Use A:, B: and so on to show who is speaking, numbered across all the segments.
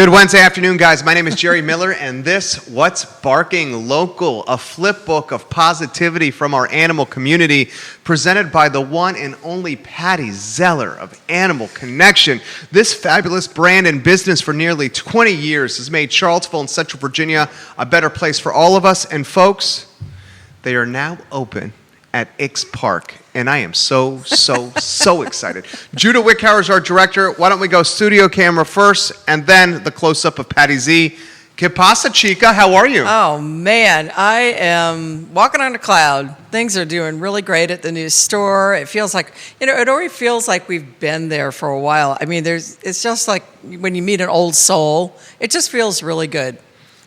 A: Good Wednesday afternoon, guys. My name is Jerry Miller, and this, What's Barking Local, a flip book of positivity from our animal community, presented by the one and only Patty Zeller of Animal Connection. This fabulous brand and business for nearly 20 years has made Charlottesville and Central Virginia a better place for all of us. And folks, they are now open at Ix Park, and I am so excited. Judah Wickhauer is our director. Why don't we go studio camera first, and then the close-up of Patty Z. Que pasa, chica? How are you?
B: Oh, man, I am walking on a cloud. Things are doing really great at the new store. It feels like, it already feels like we've been there for a while. I mean, it's just like when you meet an old soul. It just feels really good.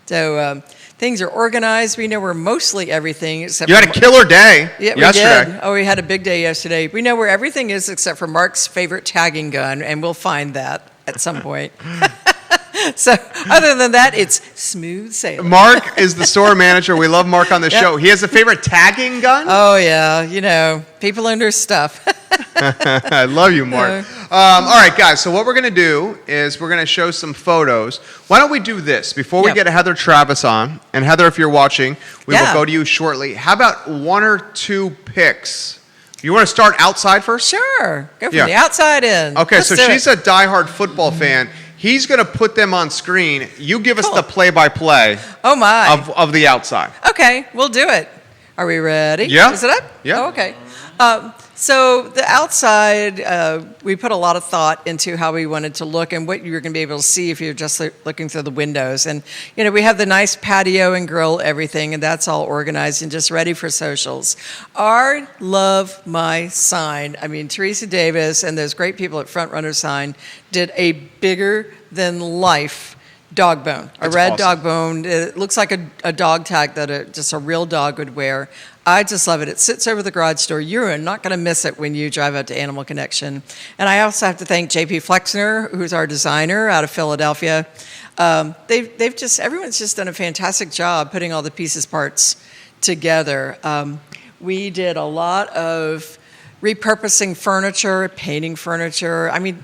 B: So, things are organized. We know where mostly everything except
A: you had a killer day yesterday.
B: We did. Oh, we had a big day yesterday. We know where everything is except for Mark's favorite tagging gun, and we'll find that at some point. So other than that, it's smooth sailing.
A: Mark is the store manager. We love Mark on the show. He has a favorite tagging gun?
B: Oh, yeah. People and their stuff.
A: I love you, Mark. All right, guys, so what we're going to do is we're going to show some photos. Why don't we do this? Before we get Heather Travis on, and Heather, if you're watching, we will go to you shortly. How about one or two pics? You want to start outside first?
B: Sure. Go from the outside in.
A: Okay,
B: Let's
A: so she's a diehard football fan. He's going to put them on screen. You give us the play-by-play of the outside.
B: Okay, we'll do it. Are we ready?
A: Yeah.
B: Is it up?
A: Yeah.
B: Oh, okay. So the outside, we put a lot of thought into how we wanted to look and what you were going to be able to see if you're just looking through the windows. And, we have the nice patio and grill, everything, and that's all organized and just ready for socials. I love my sign. I mean, Teresa Davis and those great people at Front Runner Sign did a bigger-than-life dog bone, a red dog bone. It looks like a dog tag that just a real dog would wear. I just love it. It sits over the garage door. You're not going to miss it when you drive out to Animal Connection. And I also have to thank JP Flexner, who's our designer out of Philadelphia. Everyone's just done a fantastic job putting all the pieces parts together. We did a lot of repurposing furniture, painting furniture. I mean,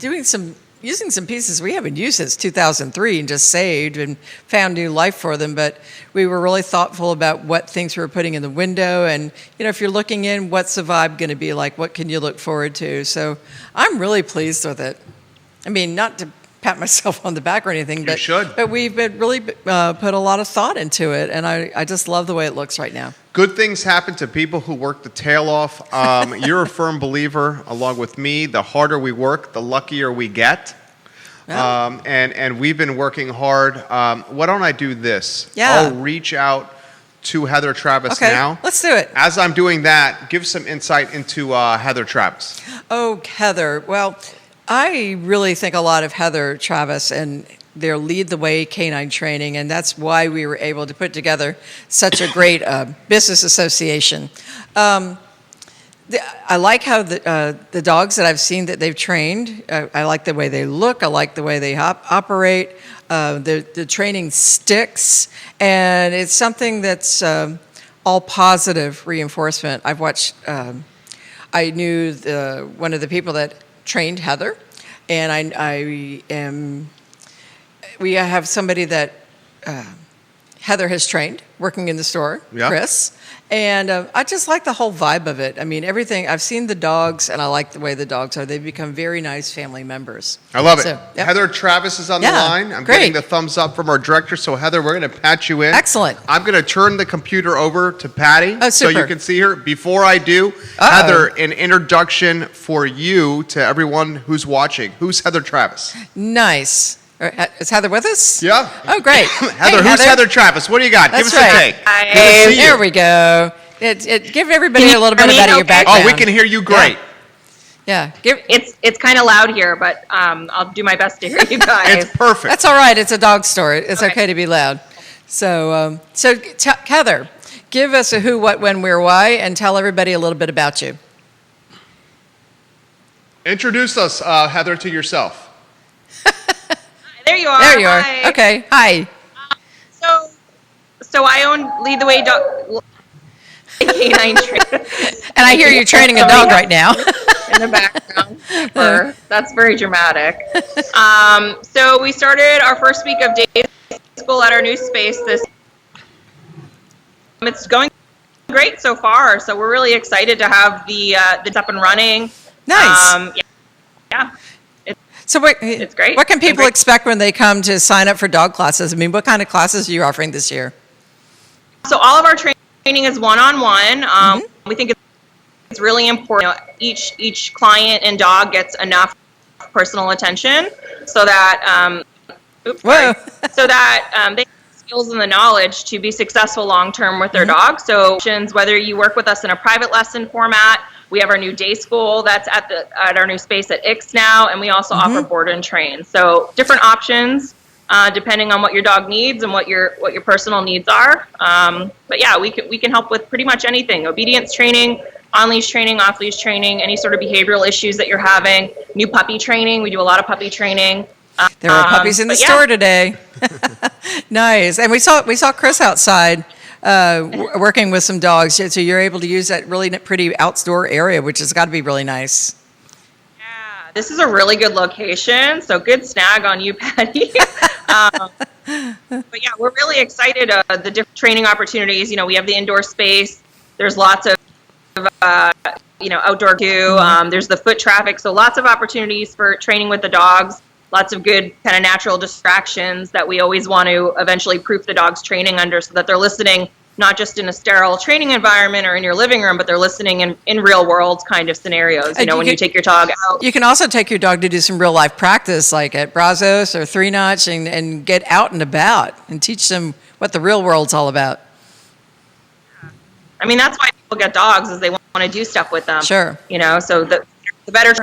B: using some pieces we haven't used since 2003 and just saved and found new life for them. But we were really thoughtful about what things we were putting in the window. And, if you're looking in, what's the vibe going to be like? What can you look forward to? So I'm really pleased with it. I mean, not to pat myself on the back or anything, but we've really put a lot of thought into it. And I just love the way it looks right now.
A: Good things happen to people who work the tail off. You're a firm believer, along with me, the harder we work, the luckier we get. Yeah. And we've been working hard. Why don't I do this?
B: Yeah.
A: I'll reach out to Heather Travis now.
B: Let's do it.
A: As I'm doing that, give some insight into Heather Travis.
B: Oh, Heather. Well, I really think a lot of Heather Travis and their Lead the Way canine training, and that's why we were able to put together such a great business association. I like how the dogs that I've seen that they've trained, I like the way they look, I like the way they operate. The training sticks, and it's something that's all positive reinforcement. I've watched, I knew one of the people that trained Heather, and we have somebody that Heather has trained working in the store, Chris. And I just like the whole vibe of it. I mean, everything. I've seen the dogs, and I like the way the dogs are. They've become very nice family members.
A: I love it. Heather Travis is on the line. I'm getting the thumbs up from our director. So, Heather, we're going to patch you in.
B: Excellent.
A: I'm going to turn the computer over to Patty
B: so
A: you can see her. Before I do, Heather, an introduction for you to everyone who's watching. Who's Heather Travis?
B: Nice. Is Heather with us?
A: Yeah.
B: Oh, great.
A: Heather, who's Heather Travis? What do you got?
B: That's
A: Give us a take.
B: Hi. There we go. Give everybody a little bit about your background.
A: Oh, we can hear you great.
B: Yeah.
C: It's kind of loud here, but I'll do my best to hear you guys.
A: It's perfect.
B: That's all right. It's a dog store. It's okay to be loud. So, Heather, give us a who, what, when, where, why, and tell everybody a little bit about you.
A: Introduce us, Heather, to yourself.
C: There you are.
B: There you are.
C: Hi.
B: Okay. Hi.
C: So I own Lead the Way Dog canine training.
B: And I hear you're training a dog right now.
C: In the background. That's very dramatic. So we started our first week of day school at our new space. It's going great so far. So we're really excited to have the up and running.
B: Nice.
C: Yeah.
B: So
C: It's great.
B: What can people expect when they come to sign up for dog classes? I mean, what kind of classes are you offering this year?
C: So all of our training is one-on-one. We think it's really important. Each client and dog gets enough personal attention so that they have the skills and the knowledge to be successful long-term with their dog. So whether you work with us in a private lesson format, we have our new day school that's at our new space at Ix now, and we also offer board and train. So different options depending on what your dog needs and what your personal needs are. But yeah, we can help with pretty much anything: obedience training, on-leash training, off-leash training, any sort of behavioral issues that you're having. New puppy training. We do a lot of puppy training.
B: There were puppies in the store today. Nice. And we saw Chris outside working with some dogs. So you're able to use that really pretty outdoor area, which has got to be really nice.
C: Yeah, this is a really good location. So good snag on you, Patty. But yeah, we're really excited. The different training opportunities. We have the indoor space. There's lots of outdoor too. There's the foot traffic. So lots of opportunities for training with the dogs. Lots of good kind of natural distractions that we always want to eventually proof the dog's training under, so that they're listening not just in a sterile training environment or in your living room, but they're listening in real world kind of scenarios. When you take your dog out.
B: You can also take your dog to do some real life practice, like at Brazos or Three Notch, and get out and about and teach them what the real world's all about.
C: I mean, that's why people get dogs, is they want to do stuff with them.
B: Sure.
C: So the better,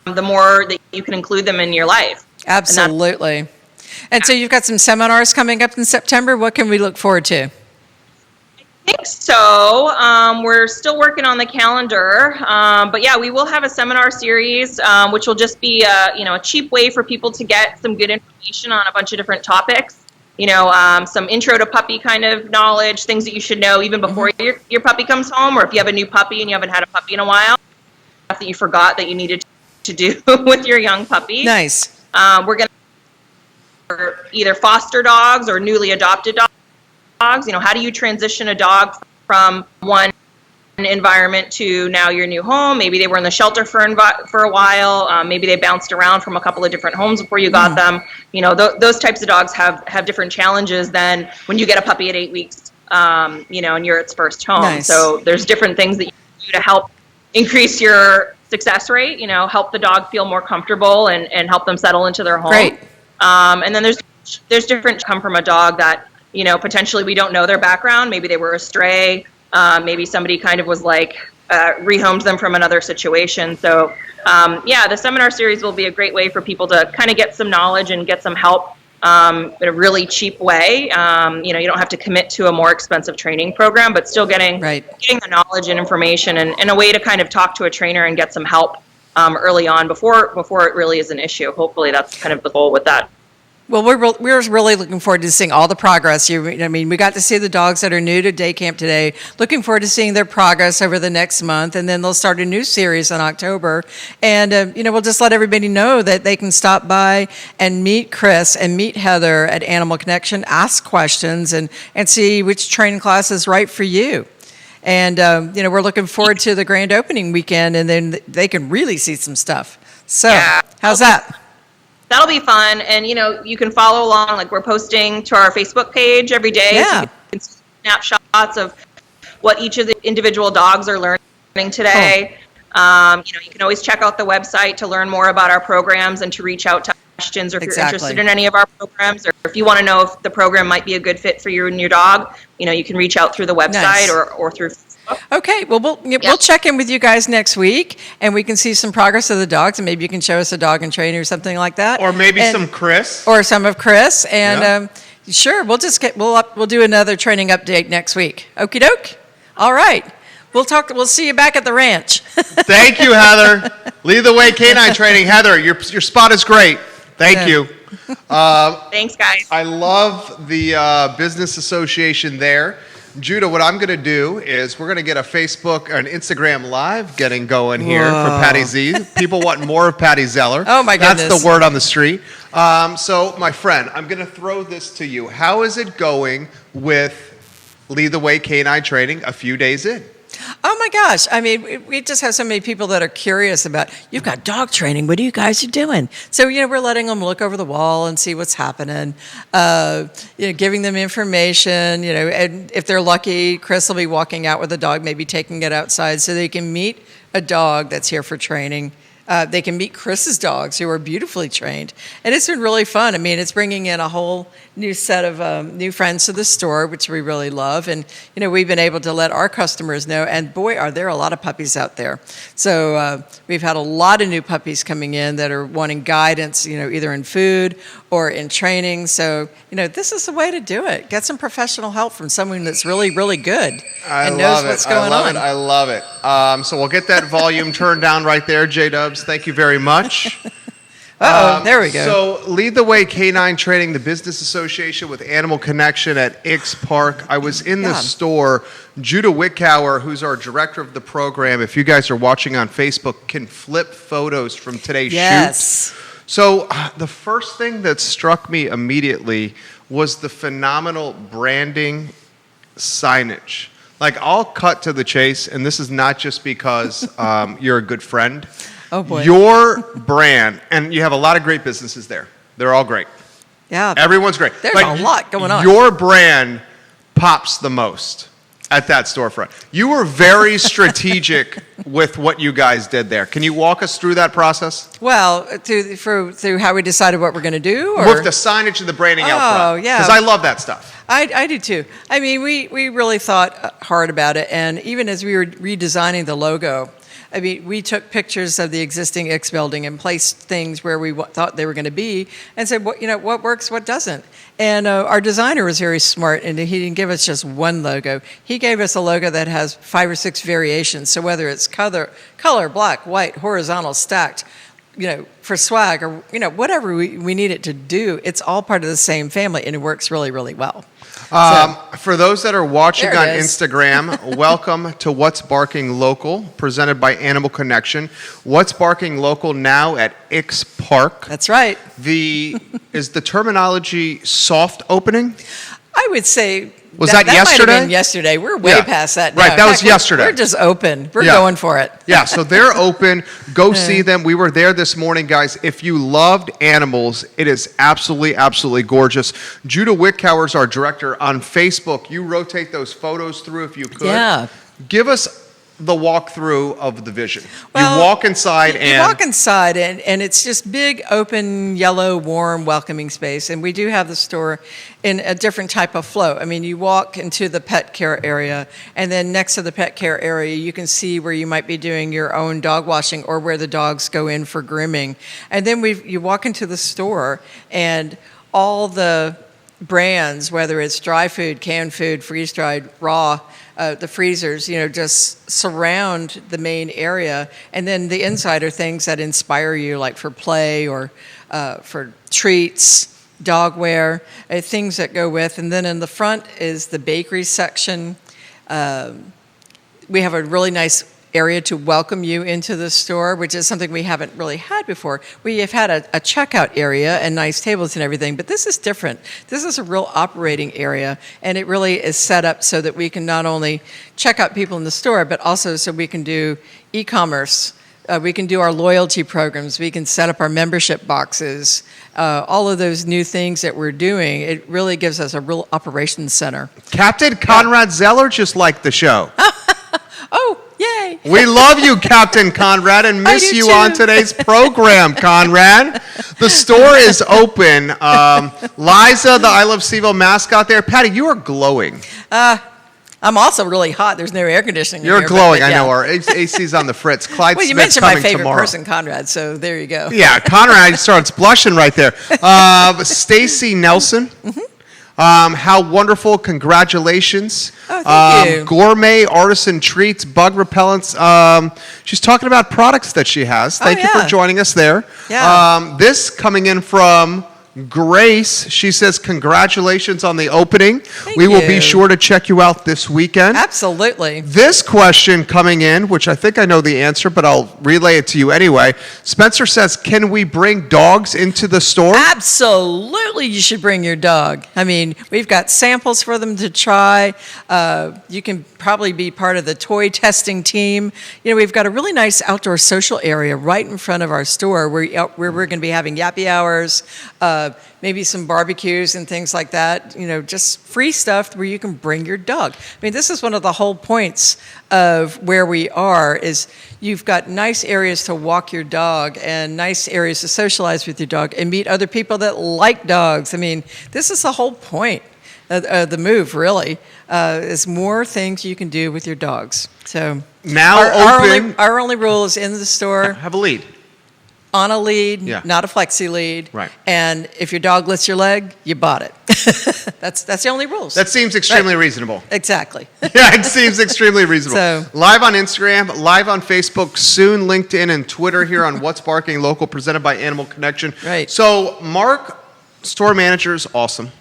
C: the more that you can include them in your life.
B: Absolutely. And so you've got some seminars coming up in September. What can we look forward to?
C: I think so. We're still working on the calendar. But yeah, we will have a seminar series, which will just be a cheap way for people to get some good information on a bunch of different topics. Some intro to puppy kind of knowledge, things that you should know even before your puppy comes home, or if you have a new puppy and you haven't had a puppy in a while, stuff that you forgot that you needed to do with your young puppy.
B: Nice.
C: We're going to either foster dogs or newly adopted dogs. How do you transition a dog from one environment to now your new home? Maybe they were in the shelter for a while. Maybe they bounced around from a couple of different homes before you got them. Those types of dogs have different challenges than when you get a puppy at 8 weeks, and you're its first home.
B: Nice.
C: So there's different things that you can do to help increase your success rate, help the dog feel more comfortable and help them settle into their home.
B: Great.
C: And then there's different come from a dog that, potentially we don't know their background. Maybe they were a stray. Maybe somebody kind of was rehomed them from another situation. So, the seminar series will be a great way for people to kind of get some knowledge and get some help in a really cheap way. You don't have to commit to a more expensive training program, but still getting the knowledge and information and a way to kind of talk to a trainer and get some help early on before it really is an issue. Hopefully that's kind of the goal with that.
B: Well, we're really looking forward to seeing all the progress. We got to see the dogs that are new to day camp today. Looking forward to seeing their progress over the next month, and then they'll start a new series in October. And we'll just let everybody know that they can stop by and meet Chris and meet Heather at Animal Connection, ask questions, and see which training class is right for you. And we're looking forward to the grand opening weekend, and then they can really see some stuff. So, how's that?
C: That'll be fun, and you can follow along. We're posting to our Facebook page every day.
B: Yeah.
C: So you can see snapshots of what each of the individual dogs are learning today. You can always check out the website to learn more about our programs and to reach out to questions, or if you're interested in any of our programs, or if you want to know if the program might be a good fit for you and your dog. You can reach out through the website or through Facebook.
B: Okay, well, we'll check in with you guys next week, and we can see some progress of the dogs, and maybe you can show us a dog and trainer or something like that.
A: Or maybe some Chris.
B: Or some of Chris. And sure, we'll do another training update next week. Okie doke. All right. We'll see you back at the ranch.
A: Thank you, Heather. Lead the way canine training. Heather, your spot is great. Thank you.
C: Thanks, guys.
A: I love the business association there. Judah, what I'm going to do is we're going to get a Facebook or an Instagram live getting going here for Patty Z. People want more of Patty Zeller.
B: Oh, my goodness.
A: That's the word on the street. So, my friend, I'm going to throw this to you. How is it going with Lead the Way Canine Training a few days in?
B: Oh my gosh. I mean, we just have so many people that are curious about, you've got dog training. What are you guys doing? So, we're letting them look over the wall and see what's happening. Giving them information, and if they're lucky, Chris will be walking out with a dog, maybe taking it outside so they can meet a dog that's here for training. They can meet Chris's dogs who are beautifully trained. And it's been really fun. I mean, it's bringing in a whole new set of new friends to the store, which we really love. And, we've been able to let our customers know. And boy, are there a lot of puppies out there. So we've had a lot of new puppies coming in that are wanting guidance, either in food or in training. So, this is the way to do it. Get some professional help from someone that's really, really good and knows what's going on.
A: I love it. So we'll get that volume turned down right there, J-Dubs. Thank you very much.
B: There we go.
A: So Lead the Way Canine Training, the business association with Animal Connection at Ix Park. I was in the store. Judah Wickower, who's our director of the program, if you guys are watching on Facebook, can flip photos from today's shoot. So the first thing that struck me immediately was the phenomenal branding signage. Like, I'll cut to the chase, and this is not just because you're a good friend.
B: Oh, boy.
A: Your brand, and you have a lot of great businesses there. They're all great.
B: Yeah.
A: Everyone's great.
B: There's a lot going on.
A: Your brand pops the most at that storefront. You were very strategic with what you guys did there. Can you walk us through that process?
B: Well, through how we decided what we're going to do? Or?
A: With the signage and the branding out front.
B: Oh, yeah.
A: Because I love that stuff.
B: I do too. I mean, we really thought hard about it. And even as we were redesigning the logo, I mean, we took pictures of the existing Ix building and placed things where we thought they were going to be and said, what works, what doesn't. And our designer was very smart, and he didn't give us just one logo. He gave us a logo that has 5 or 6 variations. So whether it's color, black, white, horizontal, stacked, for swag or, whatever we need it to do, it's all part of the same family, and it works really, really well.
A: For those that are watching on Instagram, welcome to What's Barking Local, presented by Animal Connection. What's Barking Local now at Ix Park.
B: That's right.
A: Is the terminology soft opening?
B: I would say
A: Was that yesterday?
B: That might have been yesterday. We're way past that now.
A: Right, that was yesterday.
B: We're just open. We're going for it.
A: Yeah, so they're open. Go see them. We were there this morning, guys. If you loved animals, it is absolutely, absolutely gorgeous. Judah Wickower is our director on Facebook. You rotate those photos through if you could.
B: Yeah.
A: Give us the walkthrough of the vision.
B: Well,
A: you walk inside
B: and it's just big, open, yellow, warm, welcoming space. And we do have the store in a different type of flow. I mean, you walk into the pet care area, and then next to the pet care area, you can see where you might be doing your own dog washing or where the dogs go in for grooming. And then you walk into the store, and all the brands, whether it's dry food, canned food, freeze-dried, raw, the freezers, just surround the main area. And then the inside are things that inspire you, like for play or for treats, dogware, things that go with. And then in the front is the bakery section. We have a really nice area to welcome you into the store, which is something we haven't really had before. We have had a checkout area and nice tables and everything, but this is different. This is a real operating area, and it really is set up so that we can not only check out people in the store, but also so we can do e-commerce. We can do our loyalty programs. We can set up our membership boxes. All of those new things that we're doing, it really gives us a real operations center.
A: Captain Conrad Zeller just liked the show.
B: Oh, yay.
A: We love you, Captain Conrad, and miss you on today's program, Conrad. The store is open. Liza, the I Love CVille mascot there. Patty, you are glowing.
B: I'm also really hot. There's no air conditioning.
A: You're glowing. I know. Our AC's on the fritz. Clyde
B: well, you
A: Smith's
B: mentioned my
A: coming
B: favorite
A: tomorrow.
B: person, Conrad, so there you go.
A: Yeah, Conrad starts blushing right there. Stacy Nelson. Mm-hmm. How wonderful. Congratulations.
B: Oh, thank you.
A: Gourmet artisan treats, bug repellents. She's talking about products that she has. Thank you for joining us there.
B: Yeah.
A: This coming in from Grace, she says, congratulations on the opening.
B: Thank
A: we will be
B: you.
A: sure to check you out this weekend.
B: Absolutely.
A: This question coming in, which I think I know the answer, but I'll relay it to you anyway. Spencer says, can we bring dogs into the store?
B: Absolutely, you should bring your dog. I mean, we've got samples for them to try. You can probably be part of the toy testing team. You know, we've got a really nice outdoor social area right in front of our store where we're going to be having yappy hours, maybe some barbecues and things like that. You know, just free stuff where you can bring your dog. I mean, this is one of the whole points of where we are is you've got nice areas to walk your dog and nice areas to socialize with your dog and meet other people that like dogs. I mean, this is the whole point of the move, really, is more things you can do with your dogs. So
A: Now open.
B: our only rule is in the store,
A: Have a lead.
B: on a lead,
A: Yeah.
B: not a flexi lead.
A: Right.
B: And if your dog lifts your leg, you bought it. That's the only rules.
A: That seems extremely reasonable.
B: Exactly.
A: Yeah, it seems extremely reasonable.
B: So-
A: Live on Instagram, live on Facebook, soon LinkedIn and Twitter here on What's Barking Local, presented by Animal Connection.
B: Right.
A: So, Mark, store manager, is awesome.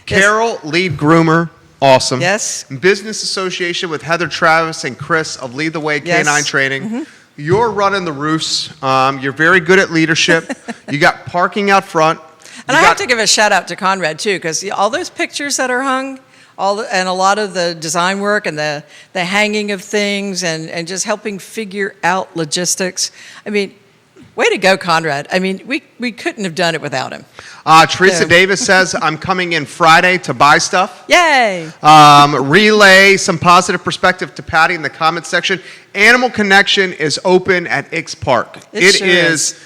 B: Yes.
A: Carol, lead groomer, awesome.
B: Yes.
A: Business association with Heather Travis and Chris of Lead the Way
B: Yes.
A: Canine Training. You're running the roofs. You're very good at leadership. You got parking out front.
B: And I have to give a shout out to Conrad too, because all those pictures that are hung, and a lot of the design work and the hanging of things and just helping figure out logistics. I mean, way to go, Conrad. I mean, we couldn't have done it without him.
A: Teresa
B: So-
A: Davis says, I'm coming in Friday to buy stuff.
B: Yay!
A: Relay some positive perspective to Patty in the comments section. Animal Connection is open at Ix Park.
B: It sure
A: is.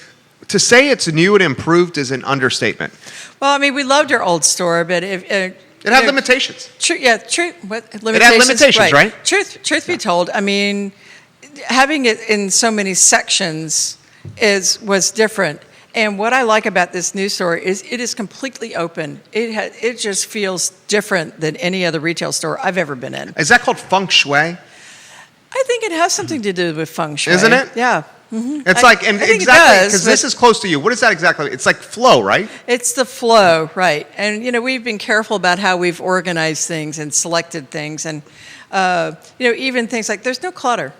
A: To say it's new and improved is an understatement.
B: Well, I mean, we loved our old store, but if
A: It had limitations.
B: Limitations.
A: limitations, right?
B: Truth be told, I mean, having it in so many sections was different. And what I like about this new store is it is completely open. It just feels different than any other retail store I've ever been in.
A: Is that called feng shui?
B: I think it has something to do with feng shui.
A: Isn't it?
B: Yeah.
A: It's
B: I think it
A: exactly,
B: does,
A: because
B: but-
A: this is close to you. What is that exactly? It's like flow, right?
B: It's the flow, right. And, you know, we've been careful about how we've organized things and selected things. And, you know, even things like there's no clutter.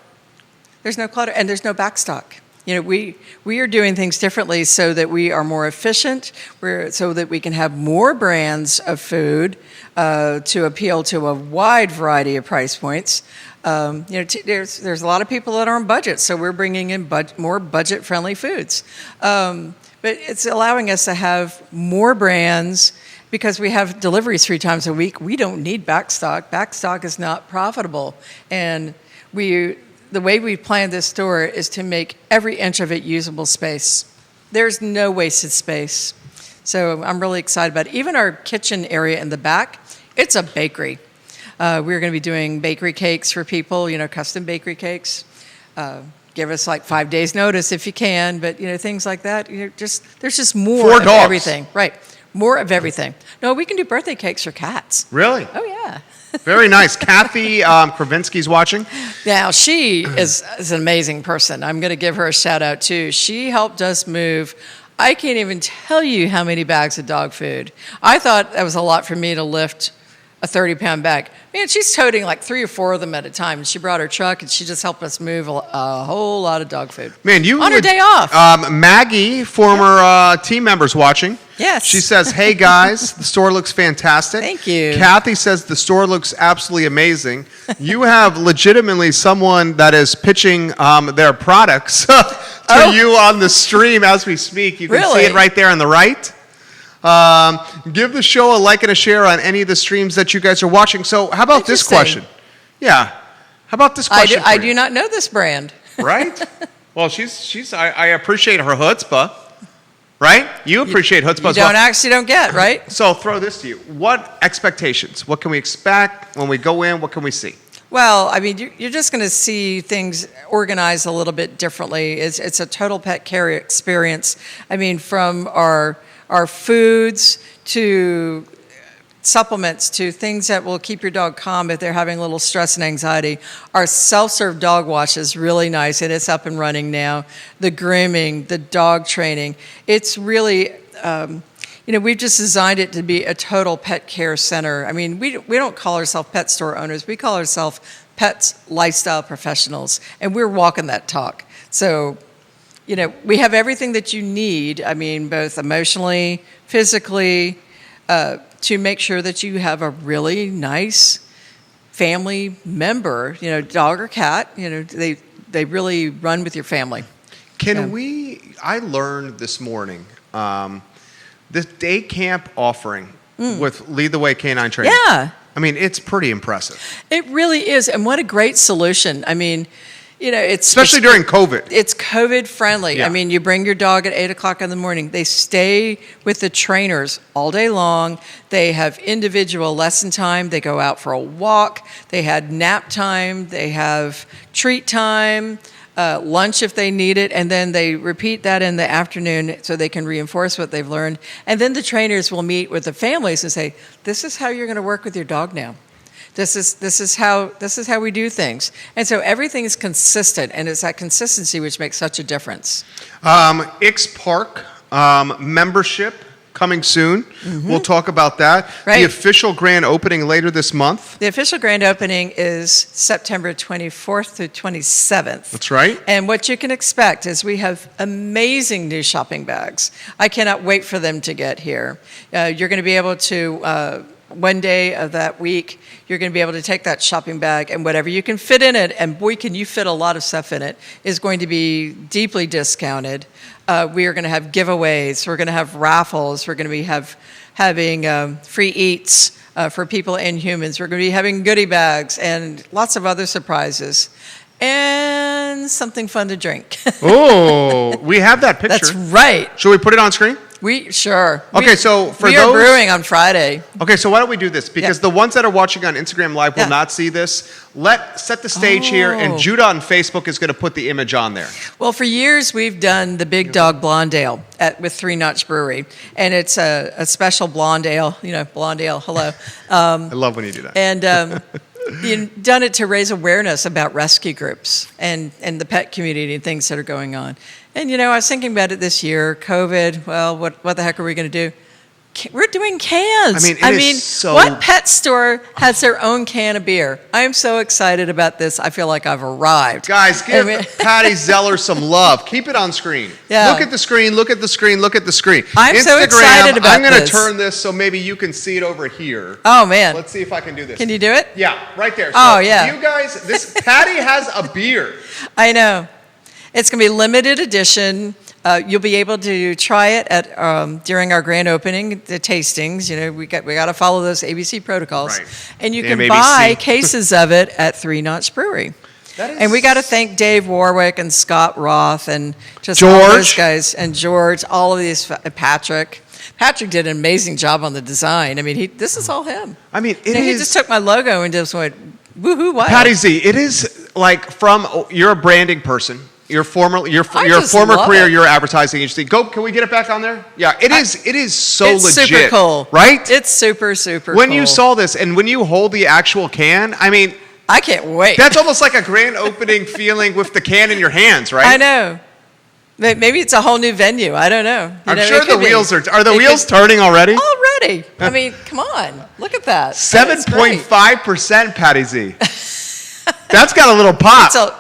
B: There's no clutter and there's no backstock. You know, we are doing things differently so that we are more efficient, so that we can have more brands of food to appeal to a wide variety of price points. You know, there's a lot of people that are on budget, so we're bringing in more budget-friendly foods. But it's allowing us to have more brands because we have deliveries 3 times a week. We don't need backstock. Backstock is not profitable, and the way we planned this store is to make every inch of it usable space. There's no wasted space. So I'm really excited about it. Even our kitchen area in the back, it's a bakery. We're going to be doing bakery cakes for people, you know, custom bakery cakes. Give us like 5 days notice if you can, but you know, things like that. You know, there's just more
A: 4
B: of
A: dogs.
B: everything. Right. More of everything. No, we can do birthday cakes for cats.
A: Really?
B: Oh yeah.
A: Very nice. Kathy Kravinsky's watching.
B: Now, she is an amazing person. I'm going to give her a shout out too. She helped us move. I can't even tell you how many bags of dog food. I thought that was a lot for me to lift a 30-pound bag. Man, she's toting like 3 or 4 of them at a time. And she brought her truck and she just helped us move a whole lot of dog food.
A: Man, you
B: on her day off.
A: Maggie, former team members watching.
B: Yes.
A: She says, hey guys, the store looks fantastic.
B: Thank you.
A: Kathy says the store looks absolutely amazing. You have legitimately someone that is pitching their products to you on the stream as we speak. You can see
B: Really?
A: it right there on the right. Give the show a like and a share on any of the streams that you guys are watching. So how about this question? Yeah. How about this question?
B: I do not know this brand.
A: Right? Well, I appreciate her chutzpah. Right? You appreciate chutzpah as well.
B: Don't get, right?
A: So throw this to you. What expectations? What can we expect when we go in? What can we see?
B: Well, I mean, you're just going to see things organized a little bit differently. It's a total pet care experience. I mean, from our foods to supplements to things that will keep your dog calm if they're having a little stress and anxiety. Our self-serve dog wash is really nice, and it's up and running now. The grooming, the dog training. It's really, you we've just designed it to be a total pet care center. I mean, we don't call ourselves pet store owners. We call ourselves pets lifestyle professionals, and we're walking that talk. So, we have everything that you need. I mean, both emotionally, physically, to make sure that you have a really nice family member, dog or cat. They really run with your family.
A: I learned this morning, this day camp offering with Lead the Way Canine Training.
B: Yeah.
A: I mean, it's pretty impressive.
B: It really is. And what a great solution. I mean,
A: especially during COVID.
B: It's COVID friendly.
A: Yeah.
B: I mean, you bring your dog at 8 o'clock in the morning. They stay with the trainers all day long. They have individual lesson time. They go out for a walk. They had nap time. They have treat time, lunch if they need it. And then they repeat that in the afternoon so they can reinforce what they've learned. And then the trainers will meet with the families and say, this is how you're going to work with your dog now. This is how we do things. And so everything is consistent, and it's that consistency which makes such a difference.
A: Ix Park membership coming soon. We'll talk about that.
B: Right.
A: The official grand opening later this month.
B: The official grand opening is September 24th through 27th.
A: That's right.
B: And what you can expect is we have amazing new shopping bags. I cannot wait for them to get here. You're going to be able to... one day of that week, you're going to be able to take that shopping bag and whatever you can fit in it, and boy, can you fit a lot of stuff in it, is going to be deeply discounted. We are going to have giveaways. We're going to have raffles. We're going to be having free eats for people and humans. We're going to be having goodie bags and lots of other surprises. And something fun to drink.
A: Oh, we have that picture.
B: That's right.
A: Should we put it on screen?
B: Sure.
A: Okay, so for
B: we
A: those...
B: are brewing on Friday.
A: Okay, so why don't we do this? Because the ones that are watching on Instagram Live will not see this. Set the stage here, and Judah on Facebook is going to put the image on there.
B: Well, for years, we've done the Big Dog Blonde Ale with Three Notch Brewery. And it's a special blonde ale. Blonde ale, hello.
A: I love when you do that.
B: And... You've done it to raise awareness about rescue groups and the pet community and things that are going on. And, I was thinking about it this year, COVID, well, what the heck are we going to do? We're doing cans.
A: I mean, so...
B: what pet store has their own can of beer? I am so excited about this. I feel like I've arrived.
A: Guys, give Patty Zeller some love. Keep it on screen.
B: Yeah.
A: Look at the screen, look at the screen, look at the screen.
B: I'm
A: Instagram,
B: so excited about
A: I'm going to
B: this.
A: turn this so maybe you can see it over here.
B: Oh, man.
A: Let's see if I can do this.
B: Can you do it?
A: Yeah, right there.
B: Oh, yeah.
A: You guys, Patty has a beer.
B: I know. It's going to be limited edition. You'll be able to try it at during our grand opening, the tastings. We got to follow those ABC protocols,
A: right.
B: And you
A: Damn
B: can
A: ABC.
B: buy cases of it at Three Notch Brewery. And we got to thank Dave Warwick and Scott Roth and just all those guys and George, all of these. Patrick did an amazing job on the design. I mean, this is all him.
A: I mean,
B: he just took my logo and just went woohoo! Wow.
A: Patty Z, it is like you're a branding person. Your former career, you're advertising agency. Can we get it back on there? Yeah, it is so
B: it's
A: legit.
B: Super cool,
A: right?
B: It's super cool.
A: When you saw this and when you hold the actual can, I mean,
B: I can't wait.
A: That's almost like a grand opening feeling with the can in your hands, right?
B: I know. Maybe it's a whole new venue. I don't know.
A: I'm sure the wheels are the wheels turning already?
B: Already. I mean, come on. Look at that.
A: 7.5%, Patty Z. That's got a little pop.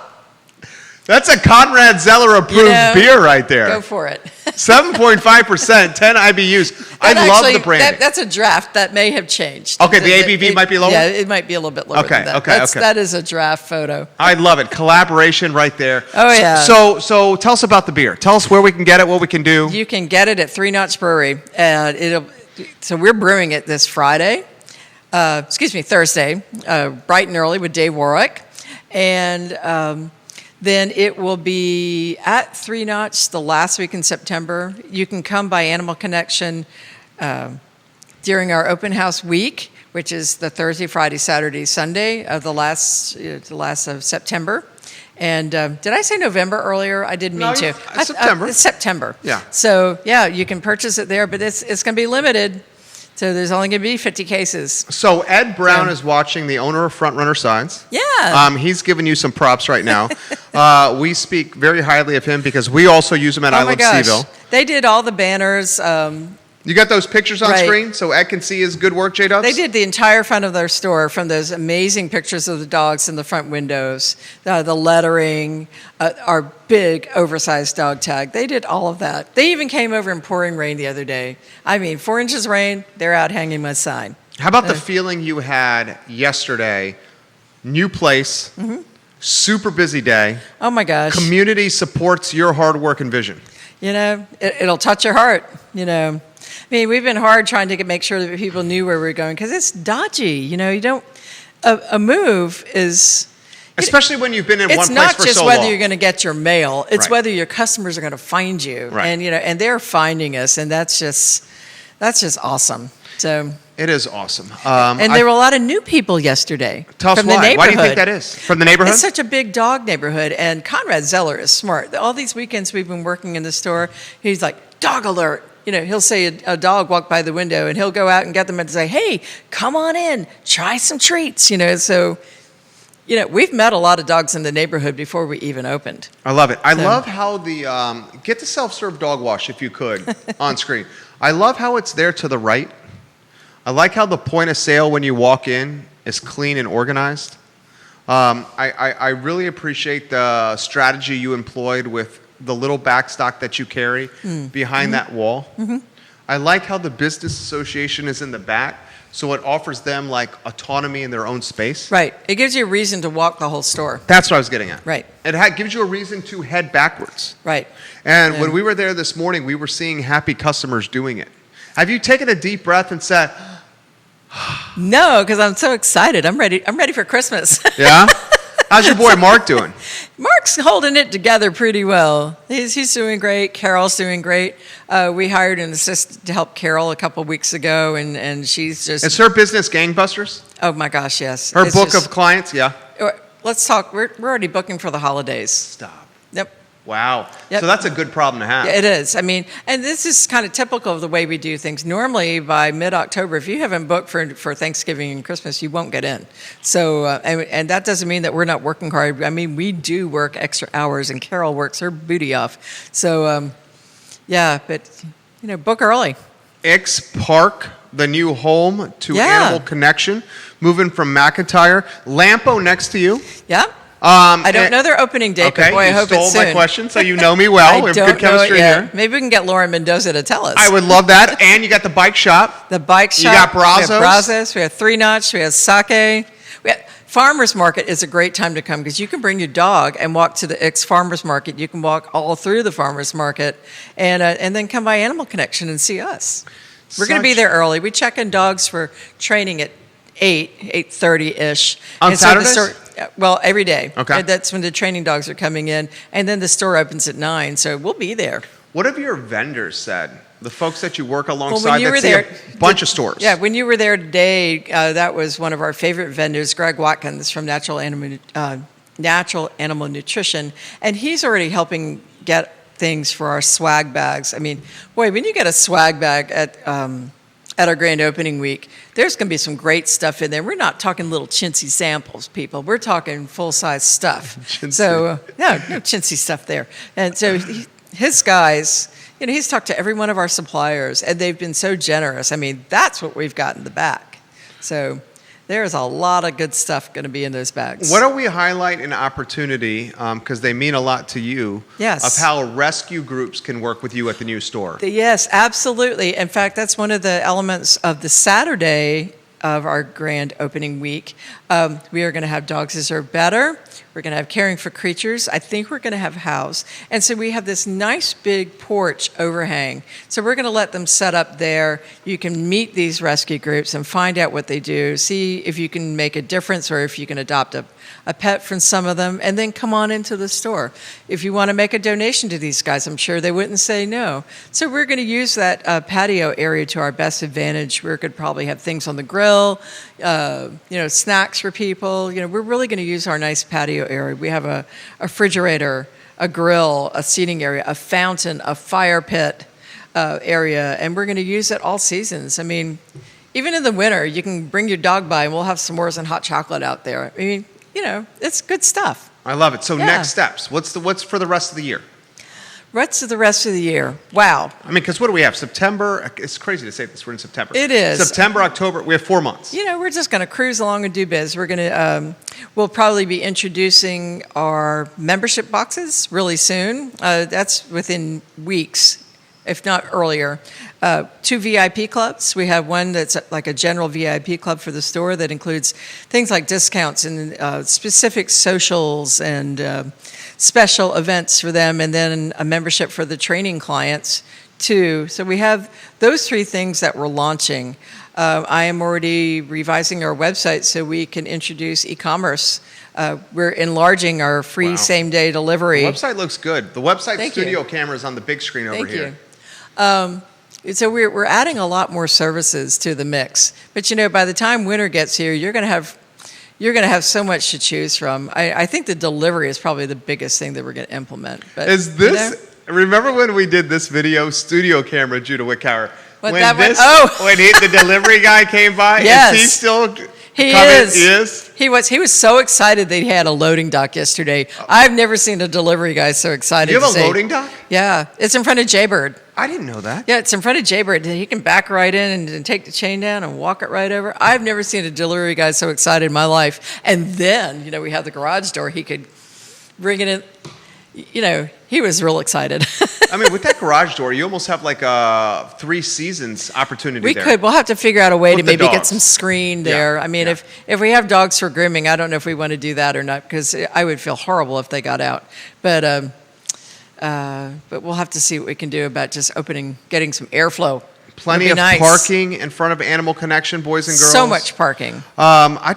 A: That's a Conrad Zeller approved beer right there.
B: Go for it.
A: 7.5%, 10 IBUs. I love the branding.
B: That's a draft that may have changed.
A: Okay, the ABV might be lower?
B: Yeah, it might be a little bit lower than that.
A: Okay.
B: That is a draft photo.
A: I love it. Collaboration right there.
B: Oh, yeah.
A: So tell us about the beer. Tell us where we can get it, what we can do.
B: You can get it at Three Notch Brewery. So we're brewing it this Thursday, bright and early with Dave Warwick. And... then it will be at Three Notch the last week in September. You can come by Animal Connection during our open house week, which is the Thursday, Friday, Saturday, Sunday of the last of September. And did I say November earlier? I didn't mean to.
A: September.
B: It's September.
A: Yeah.
B: So you can purchase it there, but it's going to be limited. So there's only going to be 50 cases.
A: So Ed Brown is watching, the owner of Front Runner Signs.
B: Yeah.
A: He's giving you some props right now. We speak very highly of him because we also use him at I Love CVille.
B: They did all the banners.
A: You got those pictures on
B: Right.
A: screen so Ed can see his good work, J-Dubs?
B: They did the entire front of their store, from those amazing pictures of the dogs in the front windows, the lettering, our big oversized dog tag. They did all of that. They even came over in pouring rain the other day. I mean, 4 inches of rain, they're out hanging my sign.
A: How about the feeling you had yesterday? New place, super busy day.
B: Oh my gosh.
A: Community supports your hard work and vision.
B: You know, it'll touch your heart, you know. I mean, we've been hard trying to make sure that people knew where we were going, because it's dodgy. You know, you don't, a move is...
A: Especially when you've been in one place for so long.
B: It's not just whether you're going to get your mail. It's
A: Right.
B: whether your customers are going to find you.
A: Right.
B: And, you know, and they're finding us, and that's just awesome. So...
A: It is awesome.
B: And there were a lot of new people yesterday.
A: Tell us
B: from the
A: why. Why do you think
B: neighborhood.
A: that is? From the neighborhood?
B: It's such a big dog neighborhood, and Conrad Zeller is smart. All these weekends we've been working in the store, he's like, dog alert. You know, he'll say a dog walked by the window, and he'll go out and get them and say, hey, come on in, try some treats. You know, so, you know, we've met a lot of dogs in the neighborhood before we even opened.
A: I love it. I love how get the self-serve dog wash, if you could, on screen. I love how it's there to the right. I like how the point of sale when you walk in is clean and organized. I really appreciate the strategy you employed with the little backstock that you carry behind that wall. I like how the business association is in the back, so it offers them like autonomy in their own space.
B: Right. It gives you a reason to walk the whole store.
A: That's what I was getting at.
B: Right.
A: It gives you a reason to head backwards.
B: Right.
A: And when we were there this morning, we were seeing happy customers doing it. Have you taken a deep breath and said,
B: No, because I'm so excited. I'm ready for Christmas.
A: yeah? How's your boy Mark doing?
B: Mark's holding it together pretty well. He's doing great. Carol's doing great. We hired an assistant to help Carol a couple weeks ago, and she's just...
A: Is her business gangbusters?
B: Oh, my gosh, yes.
A: Her
B: It's
A: book
B: just-
A: of clients? Yeah.
B: Let's talk. We're already booking for the holidays.
A: Stop.
B: Yep.
A: Wow.
B: Yep.
A: So that's a good problem to have.
B: Yeah, it is. I mean, and this is kind of typical of the way we do things. Normally, by mid-October, if you haven't booked for Thanksgiving and Christmas, you won't get in. So, and that doesn't mean that we're not working hard. I mean, we do work extra hours, and Carol works her booty off. So, yeah, but, you know, book early.
A: X Park, the new home to
B: Yeah.
A: Animal Connection, moving from McIntyre. Lampo next to you.
B: Yeah. I don't
A: and-
B: know their opening date,
A: Okay,
B: but boy, I
A: you
B: hope
A: stole
B: it's soon.
A: my question, so you know me well.
B: I
A: We have
B: don't
A: good
B: know it
A: chemistry
B: yet.
A: here.
B: Maybe we can get Lauren Mendoza to tell us.
A: I would love that. And you got the bike shop.
B: The bike shop.
A: You got
B: We have
A: Brazos.
B: Brazos. We have Three Notch. We have Sake. Farmers Market is a great time to come because you can bring your dog and walk to the X Farmers Market. You can walk all through the Farmers Market and then come by Animal Connection and see us. We're going to be
A: Such-
B: there early. We check in dogs for training at 8:30-ish.
A: On
B: And so the
A: Saturdays?
B: well, every day.
A: Okay.
B: And that's when the training dogs are coming in. And then the store opens at 9, so we'll be there.
A: What have your vendors said? The folks that you work
B: Well,
A: alongside
B: when you
A: that
B: were
A: see
B: there,
A: a bunch of stores.
B: Yeah, when you were there today, that was one of our favorite vendors, Greg Watkins from Natural Animal Nutrition, and he's already helping get things for our swag bags. I mean, boy, when you get a swag bag at our grand opening week, there's going to be some great stuff in there. We're not talking little chintzy samples, people. We're talking full-size stuff.
A: Chintzy.
B: So, no chintzy stuff there. And so his guys, you know, he's talked to every one of our suppliers, and they've been so generous. I mean, that's what we've got in the back. So there's a lot of good stuff going to be in those bags.
A: What do we highlight in opportunity, because they mean a lot to you,
B: Yes.
A: of how rescue groups can work with you at the new store?
B: Yes, absolutely. In fact, that's one of the elements of the Saturday of our grand opening week. We are going to have Dogs Deserve Better. We're going to have Caring for Creatures. I think we're going to have House. And so we have this nice big porch overhang. So we're going to let them set up there. You can meet these rescue groups and find out what they do, see if you can make a difference or if you can adopt a pet from some of them, and then come on into the store. If you want to make a donation to these guys, I'm sure they wouldn't say no. So we're going to use that patio area to our best advantage. We're going to probably have things on the grill, snacks for people. You know, we're really going to use our nice patio area. We have a refrigerator, a grill, a seating area, a fountain, a fire pit area, and we're going to use it all seasons. I mean, even in the winter, you can bring your dog by and we'll have s'mores and hot chocolate out there. I mean, you know, it's good stuff.
A: I love it. So
B: Yeah.
A: next steps. What's for the rest of the year?
B: What's the rest of the year? Wow.
A: I mean, because what do we have? September. It's crazy to say this. We're in September.
B: It is.
A: September, October. We have 4 months.
B: We're just going to cruise along and do biz. We're going to, we'll probably be introducing our membership boxes really soon. That's within weeks, if not earlier. 2 VIP clubs. We have one that's like a general VIP club for the store that includes things like discounts and specific socials and special events for them, and then a membership for the training clients too. So we have those 3 things that we're launching. I am already revising our website so we can introduce e-commerce. We're enlarging our free same-day delivery.
A: The website looks good. The website studio camera is on the big screen over here.
B: Thank you. So we're adding a lot more services to the mix. But by the time winter gets here, you're going to have so much to choose from. I think the delivery is probably the biggest thing that we're going to implement. But,
A: is this? Remember when we did this video, studio camera, Judah Wickower?
B: When
A: the delivery guy came by?
B: Yes.
A: Is he still
B: He
A: coming?
B: is.
A: He is?
B: He was so excited that he had a loading dock yesterday. I've never seen a delivery guy so excited.
A: You have a loading dock?
B: Yeah. It's in front of Jaybird.
A: I didn't know that.
B: Yeah, it's in front of Jaybird. He can back right in and take the chain down and walk it right over. I've never seen a delivery guy so excited in my life. And then, we have the garage door. He could bring it in. He was real excited.
A: I mean, with that garage door, you almost have like a 3 seasons opportunity
B: we
A: there.
B: could. We'll have to figure out a way
A: With
B: to
A: the
B: maybe get
A: dogs.
B: some screen there. I mean, if we have dogs for grooming, I don't know if we want to do that or not, because I would feel horrible if they got out. But we'll have to see what we can do about just getting some airflow.
A: Plenty of parking in front of Animal Connection, boys and girls.
B: So much parking.
A: I'm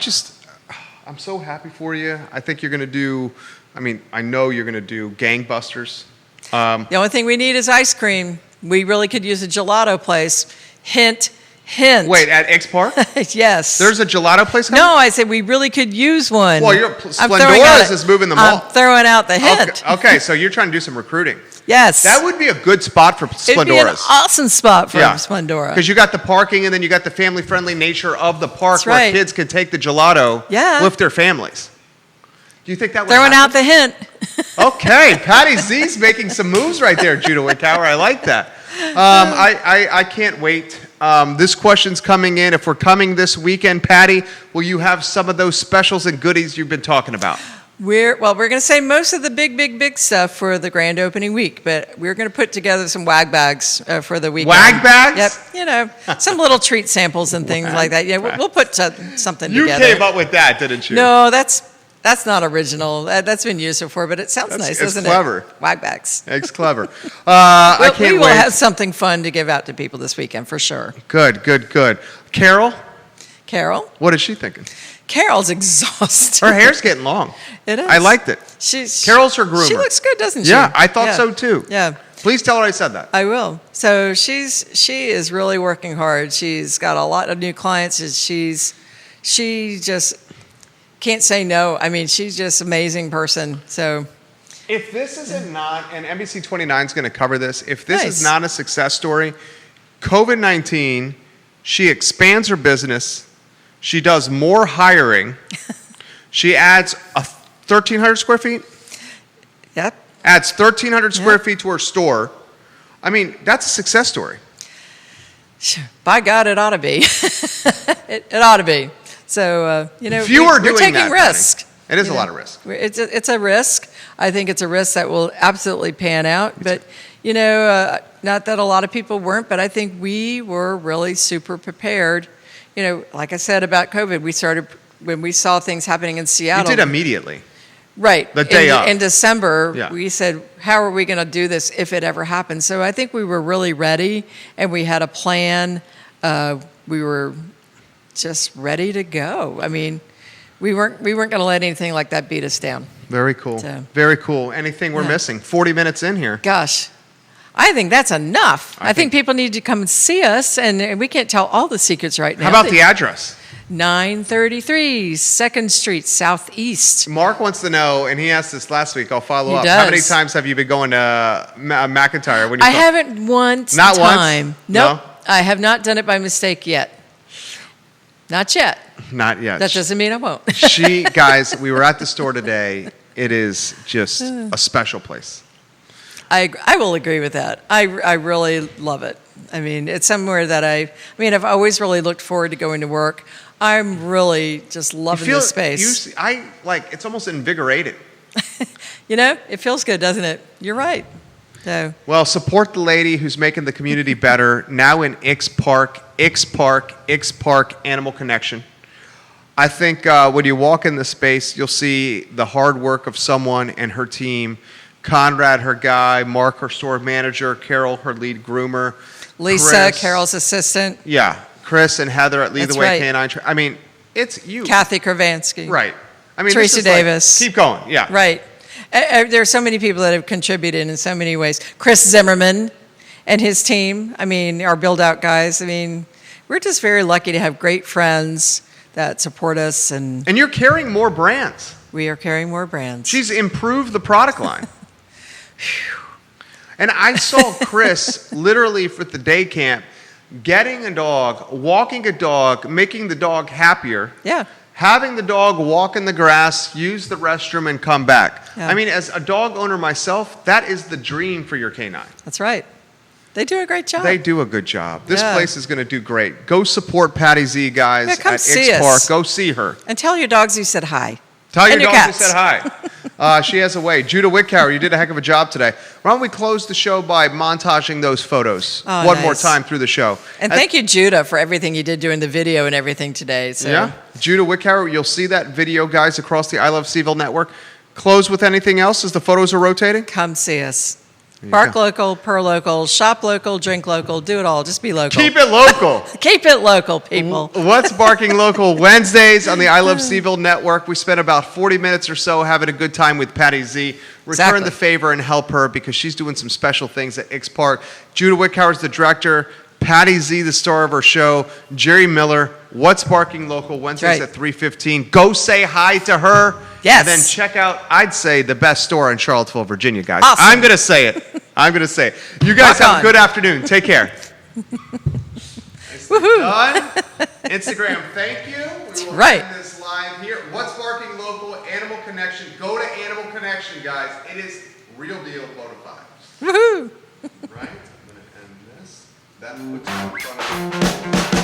A: so happy for you. I think you're going to do, I know you're going to do gangbusters.
B: The only thing we need is ice cream. We really could use a gelato place. Hint, hint.
A: Wait, at X Park?
B: Yes.
A: There's a gelato place coming?
B: No, I said we really could use one.
A: Well, Splendora's is moving the mall.
B: I'm throwing out the hint.
A: Okay, so you're trying to do some recruiting.
B: Yes.
A: That would be a good spot for Splendora's.
B: It'd be an awesome spot for Splendora.
A: Because you got the parking, and then you got the family-friendly nature of the park where kids can take the gelato with their families. Do you think that would
B: Throwing
A: happen?
B: out the hint.
A: Okay, Patty Z's making some moves right there, Judah Wickower. I like that. I can't wait. This question's coming in. If we're coming this weekend, Patty, will you have some of those specials and goodies you've been talking about?
B: We're going to say most of the big stuff for the grand opening week, but we're going to put together some wag bags for the weekend.
A: Wag bags?
B: Yep. Some little treat samples and things like that. Yeah, we'll put something
A: you
B: together.
A: You came up with that, didn't you?
B: No, that's not original. That's been used before, but it sounds nice, doesn't it?
A: It's clever.
B: Wag bags.
A: It's clever. I can't wait.
B: We will have something fun to give out to people this weekend for sure.
A: Good. Carol? What is she thinking?
B: Carol's exhausted.
A: Her hair's getting long.
B: It is.
A: I liked it. Carol's her groomer.
B: She looks good, doesn't she?
A: Yeah, I thought so too.
B: Yeah.
A: Please tell her I said that.
B: I will. So she is really working hard. She's got a lot of new clients. She just can't say no. She's just an amazing person. So
A: if this is not, and NBC 29 is going to cover this, if this is not a success story, COVID-19, she expands her business. She does more hiring. She adds 1,300 square feet.
B: Yep.
A: Adds 1,300 square feet to her store. That's a success story.
B: By God, it ought to be. it ought to be. So,
A: if you are doing
B: we're taking
A: that,
B: risk.
A: It is a lot of risk.
B: It's a risk. I think it's a risk that will absolutely pan out. But, not that a lot of people weren't, but I think we were really super prepared. Like I said about COVID, when we saw things happening in Seattle.
A: You did immediately.
B: Right.
A: The day of.
B: In December, we said, how are we going to do this if it ever happens? So I think we were really ready, and we had a plan. We were just ready to go. We weren't going to let anything like that beat us down.
A: Very cool. Very cool. Anything we're missing? 40 minutes in here.
B: Gosh. I think that's enough. I think people need to come and see us, and we can't tell all the secrets right now.
A: How about the address?
B: 933 2nd Street Southeast.
A: Mark wants to know, and he asked this last week. I'll follow up.
B: Does.
A: How many times have you been going to McIntyre?
B: I haven't once.
A: Not
B: time.
A: once?
B: Nope.
A: No?
B: I have not done it by mistake yet. Not yet.
A: Not yet.
B: That doesn't mean I won't.
A: Guys, we were at the store today. It is just a special place.
B: I will agree with that. I really love it. I mean, it's somewhere that I've always really looked forward to going to work. I'm really just loving this space.
A: It's almost invigorated.
B: It feels good, doesn't it? You're right. So,
A: Well, support the lady who's making the community better now in X Park Animal Connection. I think when you walk in the space, you'll see the hard work of someone and her team. Conrad, her guy, Mark, her store manager, Carol, her lead groomer,
B: Lisa,
A: Chris,
B: Carol's assistant.
A: Yeah, Chris and Heather at Lead
B: That's
A: the Way
B: right.
A: Canine. I mean, it's you.
B: Kathy Kravansky.
A: Right. I mean,
B: Teresa
A: this is like-
B: Davis.
A: keep going. Yeah.
B: Right. There are so many people that have contributed in so many ways. Chris Zimmerman and his team, our build-out guys. We're just very lucky to have great friends that support us, and
A: And you're carrying more brands.
B: we are carrying more brands.
A: She's improved the product line. And I saw Chris literally for the day camp getting a dog, walking a dog, making the dog happier.
B: Yeah.
A: Having the dog walk in the grass, use the restroom, and come back.
B: Yeah.
A: As a dog owner myself, that is the dream for your canine.
B: That's right. They do a great job.
A: They do a good job. This
B: Yeah.
A: place is going to do great. Go support Patty Z, guys,
B: Yeah, come
A: at
B: see
A: X
B: us.
A: Park. Go see her.
B: And tell your dogs you said hi.
A: Tell your
B: And your
A: dog
B: cats.
A: you said hi. She has a way. Judah Wickhauer, you did a heck of a job today. Why don't we close the show by montaging those photos
B: Oh,
A: one more
B: nice.
A: time through the show.
B: And thank you, Judah, for everything you did doing the video and everything today. So.
A: Yeah, Judah Wickhauer, you'll see that video, guys, across the I Love CVille Network. Close with anything else as the photos are rotating?
B: Come see us.
A: you
B: Bark
A: go.
B: local, purr local, shop local, drink local, do it all. Just be local.
A: Keep it local.
B: Keep it local, people.
A: What's Barking Local Wednesdays on the I Love CVille Network. We spent about 40 minutes or so having a good time with Patty Z. Return
B: Exactly.
A: the favor and help her because she's doing some special things at X Park. Judah Wickhauer's the director. Patty Z, the star of our show. Jerry Miller, What's Barking Local Wednesdays
B: Right.
A: at 3:15. Go say hi to her.
B: Yes.
A: And then check out, I'd say, the best store in Charlottesville, Virginia, guys.
B: Awesome.
A: I'm going to say it. I'm going to say it. You guys
B: Rock
A: have
B: on.
A: a good afternoon. Take care.
B: Woohoo.
A: Done. Instagram, thank you. We will
B: right.
A: end this live here. What's Barking Local, Animal Connection. Go to Animal Connection, guys. It is real deal bona fide.
B: Woohoo.
A: Right? I'm going to end this. That looks in front of you.